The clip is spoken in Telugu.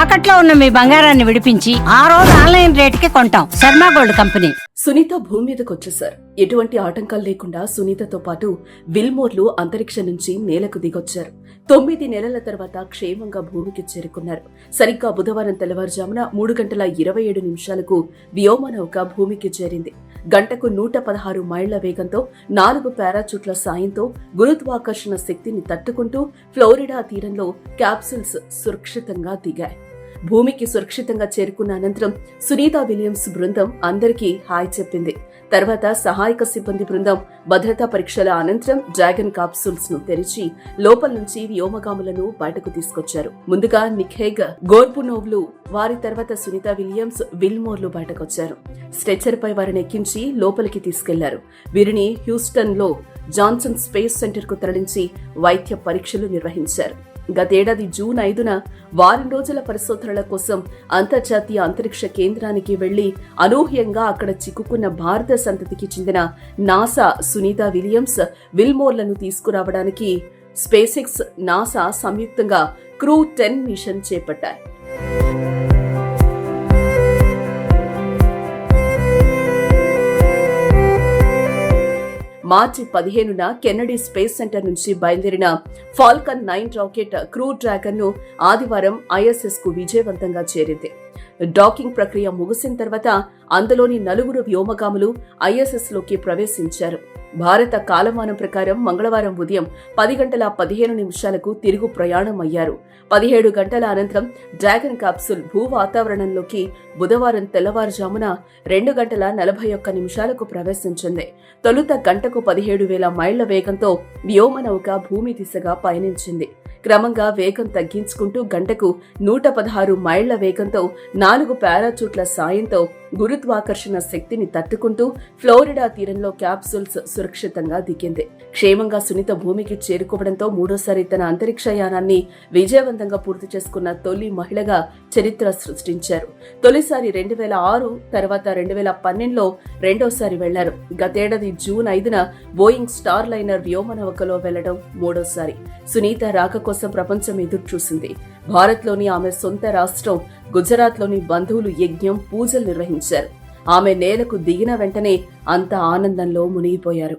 తాకట్లో ఉన్న మీ బంగారాన్ని విడిపించి ఆ రోజు ఆన్లైన్ రేటుకి కొంటాం. Sharma gold company. సునీత భూమి మీదకి వచ్చేశారు. ఎటువంటి ఆటంకాలు లేకుండా సునీతతో పాటు విల్మోర్లు అంతరిక్షం నుంచి నేలకు దిగొచ్చారు. 9 నెలల తర్వాత క్షేమంగా భూమికి చేరుకున్నారు. సరిగ్గా బుధవారం తెల్లవారుజామున 3:27 వ్యోమనౌక భూమికి చేరింది. గంటకు 116 మైళ్ల వేగంతో 4 పారాచూట్ల సాయంతో గురుత్వాకర్షణ శక్తిని తట్టుకుంటూ ఫ్లోరిడా తీరంలో క్యాప్సూల్స్ సురక్షితంగా దిగాయి. భూమికి సురక్షితంగా చేరుకున్న అనంతరం సునీత విలియమ్స్ బృందం అందరికీ హాయ్ చెప్పింది. తర్వాత సహాయక సిబ్బంది బృందం భద్రతా పరీక్షల అనంతరం డ్రాగన్ కాప్సూల్స్ ను తెరిచి లోపల నుంచి వ్యోమగాములను బయటకు తీసుకొచ్చారు. ముందుగా నిఖేగ్ గోర్బునోవ్లు, వారి తర్వాత సునీత విలియమ్స్, విల్మోర్లు బయటకొచ్చారు. స్ట్రెచర్ పై వారిని ఎక్కించి లోపలికి తీసుకెళ్లారు. వీరిని హ్యూస్టన్ లో జాన్సన్ స్పేస్ సెంటర్ కు తరలించి వైద్య పరీక్షలు నిర్వహించారు. గతేడాది జూన్ 5న వారం రోజుల పరిశోధనల కోసం అంతర్జాతీయ అంతరిక్ష కేంద్రానికి వెళ్లి అనూహ్యంగా అక్కడ చిక్కుకున్న భారత సంతతికి చెందిన నాసా సునీత విలియమ్స్, విల్మోర్లను తీసుకురావడానికి స్పేసెక్స్, నాసా సంయుక్తంగా క్రూ 10 మిషన్ చేపట్టాయి. మార్చి 15న కెన్నడీ స్పేస్ సెంటర్ నుంచి బయలుదేరిన ఫాల్కన్ 9 రాకెట్ క్రూ డ్రాగన్ ను ఆదివారం ISS కు విజయవంతంగా చేరింది. డాకింగ్ ప్రక్రియ ముగిసిన తర్వాత అందులోని 9 వ్యోమగాములు ISS లోకి ప్రవేశించారు. భారత కాలమానం ప్రకారం మంగళవారం ఉదయం 10:15 తిరుగు ప్రయాణం అయ్యారు. 17 గంటల అనంతరం డ్రాగన్ క్యాప్సూల్ భూ వాతావరణంలోకి బుధవారం తెల్లవారుజామున 2:41 ప్రవేశించింది. తొలుత గంటకు 17,000 మైళ్ల వేగంతో వ్యోమనౌక భూమి దిశగా పయనించింది. క్రమంగా వేగం తగ్గించుకుంటూ గంటకు 116 మైళ్ల వేగంతో 4 పారాచూట్ల సాయంతో గురుత్వాకర్షణ శక్తిని తట్టుకుంటూ ఫ్లోరిడా తీరంలో క్యాప్సూల్స్ సురక్షితంగా దిగింది. క్షేమంగా సునీత భూమికి చేరుకోవడంతో మూడోసారి తన అంతరిక్షయానాన్ని విజయవంతంగా పూర్తి చేసుకున్న తొలి మహిళగా చరిత్ర సృష్టించారు. తొలిసారి 2006, తర్వాత 2012లో రెండోసారి వెళ్లారు. గతేడాది జూన్ 5న బోయింగ్ స్టార్ లైనర్ వ్యోమనౌకలో వెళ్లడం మూడోసారి. సునీత రాక కోసం ప్రపంచం ఎదురు చూసింది. భారత్లోని ఆమె సొంత రాష్ట్రం గుజరాత్లోని బంధువులు యజ్ఞం, పూజలు నిర్వహించారు. ఆమె నేలకు దిగిన వెంటనే అంత ఆనందంలో మునిగిపోయారు.